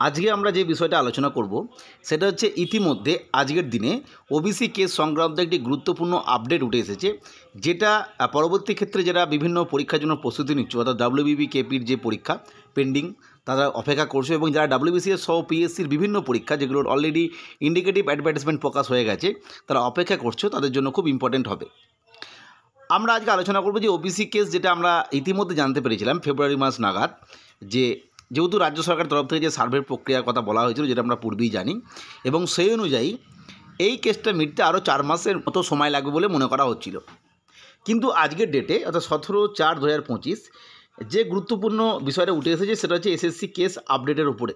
আজকে আমরা যে বিষয়টা আলোচনা করব সেটা হচ্ছে ইতিমধ্যে আজকের দিনে ওবিসি কেস সংক্রান্ত একটি গুরুত্বপূর্ণ আপডেট উঠে এসেছে, যেটা পরবর্তী ক্ষেত্রে যারা বিভিন্ন পরীক্ষার জন্য প্রস্তুতি নিচ্ছে, অর্থাৎ ডাব্লিউবিপি কেপির যে পরীক্ষা পেন্ডিং তারা অপেক্ষা করছে, এবং যারা ডাব্লিউবিসিএস সহ পিএসসির বিভিন্ন পরীক্ষা যেগুলোর অলরেডি ইন্ডিকেটিভ অ্যাডভার্টাইজমেন্ট প্রকাশ হয়ে গেছে, তারা অপেক্ষা করছে, তাদের জন্য খুব ইম্পর্টেন্ট হবে। আমরা আজকে আলোচনা করব যে ওবিসি কেস, যেটা আমরা ইতিমধ্যে জানতে পেরেছিলাম ফেব্রুয়ারি মাস নাগাদ, যেহেতু রাজ্য সরকারের তরফ থেকে যে সার্ভের প্রক্রিয়ার কথা বলা হয়েছিল, যেটা আমরা পূর্বেই জানি, এবং সেই অনুযায়ী এই কেসটা মিটতে আরও 4 মাসের মতো সময় লাগবে বলে মনে করা হচ্ছিল। কিন্তু আজকের ডেটে অর্থাৎ 17/4/2025 যে গুরুত্বপূর্ণ বিষয়টা উঠে এসেছে সেটা হচ্ছে এসএসসি কেস আপডেটের উপরে।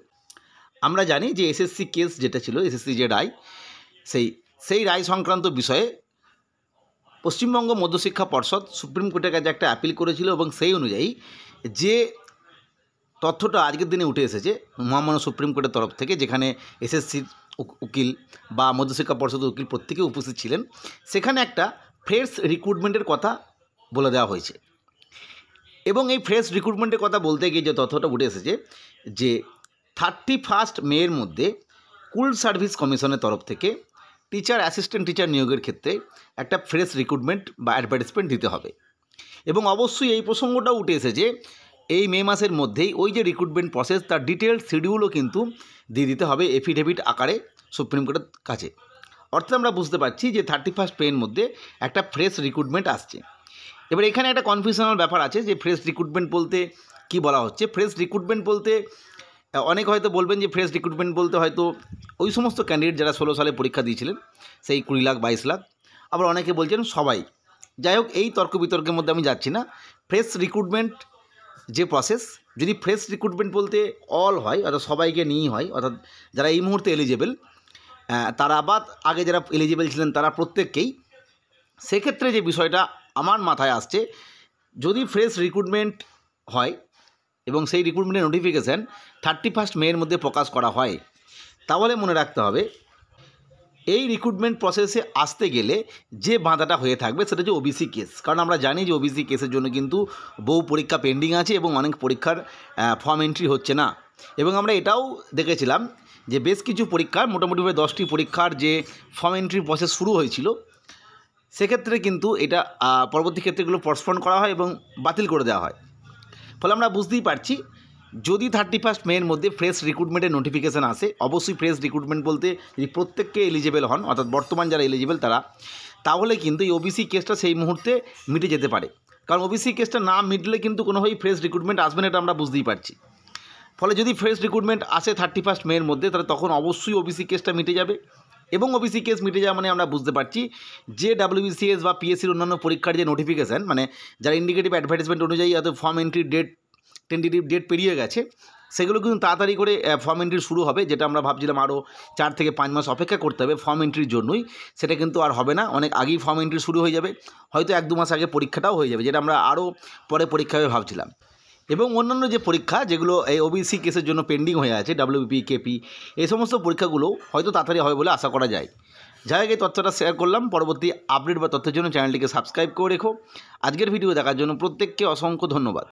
আমরা জানি যে এসএসসি কেস যেটা ছিল, এসএসসি যে রায়, সেই রায় সংক্রান্ত বিষয়ে পশ্চিমবঙ্গ মধ্যশিক্ষা পর্ষদ সুপ্রিম কোর্টের কাছে একটা অ্যাপিল করেছিল, এবং সেই অনুযায়ী যে তথ্যটা আজকের দিনে উঠে এসেছে মহামান্য সুপ্রিম কোর্টের তরফ থেকে, যেখানে এসএসসির উকিল বা মধ্যশিক্ষা পর্ষদের উকিল প্রত্যেকে উপস্থিত ছিলেন, সেখানে একটা ফ্রেশ রিক্রুটমেন্টের কথা বলে দেওয়া হয়েছে। এবং এই ফ্রেশ রিক্রুটমেন্টের কথা বলতে গিয়ে যে তথ্যটা উঠে এসেছে যে 31 মের মধ্যে স্কুল সার্ভিস কমিশনের তরফ থেকে টিচার অ্যাসিস্ট্যান্ট টিচার নিয়োগের ক্ষেত্রে একটা ফ্রেশ রিক্রুটমেন্ট বা অ্যাডভার্টাইজমেন্ট দিতে হবে। এবং অবশ্যই এই প্রসঙ্গটাও উঠে এসেছে এই মে মাসের মধ্যেই ওই যে রিক্রুটমেন্ট প্রসেস, তার ডিটেল শিডিউলও কিন্তু দিয়ে দিতে হবে এফিডেভিট আকারে সুপ্রিম কোর্টের কাছে। অর্থাৎ আমরা বুঝতে পারছি যে 31 মের মধ্যে একটা ফ্রেশ রিক্রুটমেন্ট আসছে। এবার এখানে একটা কনফিউশনাল ব্যাপার আছে যে ফ্রেশ রিক্রুটমেন্ট বলতে কি বলা হচ্ছে। ফ্রেশ রিক্রুটমেন্ট বলতে অনেকে হয়তো বলবেন যে ফ্রেশ রিক্রুটমেন্ট বলতে হয়তো ওই সমস্ত ক্যান্ডিডেট যারা 16 সালে পরীক্ষা দিয়েছিলেন, সেই 20 লাখ 22 লাখ। আবার অনেকে বলছেন সবাই। যাই হোক, এই তর্ক বিতর্কের মধ্যে আমি যাচ্ছি না। ফ্রেশ রিক্রুটমেন্ট যে প্রসেস, যদি ফ্রেশ রিক্রুটমেন্ট বলতে অল হয়, অর্থাৎ সবাইকে নিয়েই হয়, অর্থাৎ যারা এই মুহূর্তে এলিজেবল তারা বা আগে যারা এলিজেবল ছিলেন তারা প্রত্যেককেই, সেক্ষেত্রে যে বিষয়টা আমার মাথায় আসছে, যদি ফ্রেশ রিক্রুটমেন্ট হয় এবং সেই রিক্রুটমেন্টের নোটিফিকেশান 31 মের মধ্যে প্রকাশ করা হয়, তাহলে মনে রাখতে হবে এই রিক্রুটমেন্ট প্রসেসে আসতে গেলে যে বাধাটা হয়ে থাকবে সেটা হচ্ছে ওবিসি কেস। কারণ আমরা জানি যে ওবিসি কেসের জন্য কিন্তু বহু পরীক্ষা পেন্ডিং আছে এবং অনেক পরীক্ষার ফর্ম এন্ট্রি হচ্ছে না। এবং আমরা এটাও দেখেছিলাম যে বেশ কিছু পরীক্ষার, মোটামুটিভাবে 10টি পরীক্ষার যে ফর্ম এন্ট্রি প্রসেস শুরু হয়েছিল, সেক্ষেত্রে কিন্তু এটা পরবর্তী ক্ষেত্রেগুলো পোস্টপোন করা হয় এবং বাতিল করে দেওয়া হয়। ফলে আমরা বুঝতেই পারছি, যদি 31 মের মধ্যে ফ্রেশ রিক্রুটমেন্টের নোটিফিকেশান আসে, অবশ্যই ফ্রেশ রিক্রুটমেন্ট বলতে যদি প্রত্যেককে এলিজেবল হন, অর্থাৎ বর্তমান যারা এলিজেবল তারা, তাহলে কিন্তু এই ওবিসি কেসটা সেই মুহূর্তে মিটে যেতে পারে। কারণ ওবিসি কেসটা না মিটলে কিন্তু কোনোভাবেই ফ্রেশ রিক্রুটমেন্ট আসবে না, এটা আমরা বুঝতেই পারছি। ফলে যদি ফ্রেশ রিক্রুটমেন্ট আসে 31 মের মধ্যে, তাহলে তখন অবশ্যই ওবিসি কেসটা মিটে যাবে। এবং ওবিসি কেস মিটে যাওয়া মানে আমরা বুঝতে পারছি যে ডাব্লিউবিসিএস বা পিএসসির অন্যান্য পরীক্ষার যে নোটিফিকেশান, মানে যারা ইন্ডিকেটিভ অ্যাডভার্টাইজমেন্ট অনুযায়ী অর্থাৎ ফর্ম এন্ট্রির টেন্টেটিভ ডেট পেরিয়ে গেছে, সেগুলো কিন্তু তাড়াতাড়ি করে ফর্ম এন্ট্রি শুরু হবে, যেটা আমরা ভাবছিলাম আরও 4 থেকে 5 মাস অপেক্ষা করতে হবে ফর্ম এন্ট্রির জন্যই। সেটা কিন্তু আর হবে না, অনেক আগেই ফর্ম এন্ট্রি শুরু হয়ে যাবে, হয়তো 1-2 মাস আগে পরীক্ষাটাও হয়ে যাবে, যেটা আমরা আরও পরে পরীক্ষা হবে ভাবছিলাম। এবং অন্যান্য যে পরীক্ষা যেগুলো এই ওবিসি কেসের জন্য পেন্ডিং হয়ে আছে, ডাব্লিউবিপি কেপি, এই সমস্ত পরীক্ষাগুলো হয়তো তাড়াতাড়ি হবে বলে আশা করা যায়। যাই হোক, এই তথ্যটা শেয়ার করলাম। পরবর্তী আপডেট বা তথ্যের জন্য চ্যানেলটিকে সাবস্ক্রাইব করে রেখো। আজকের ভিডিও দেখার জন্য প্রত্যেককে অসংখ্য ধন্যবাদ।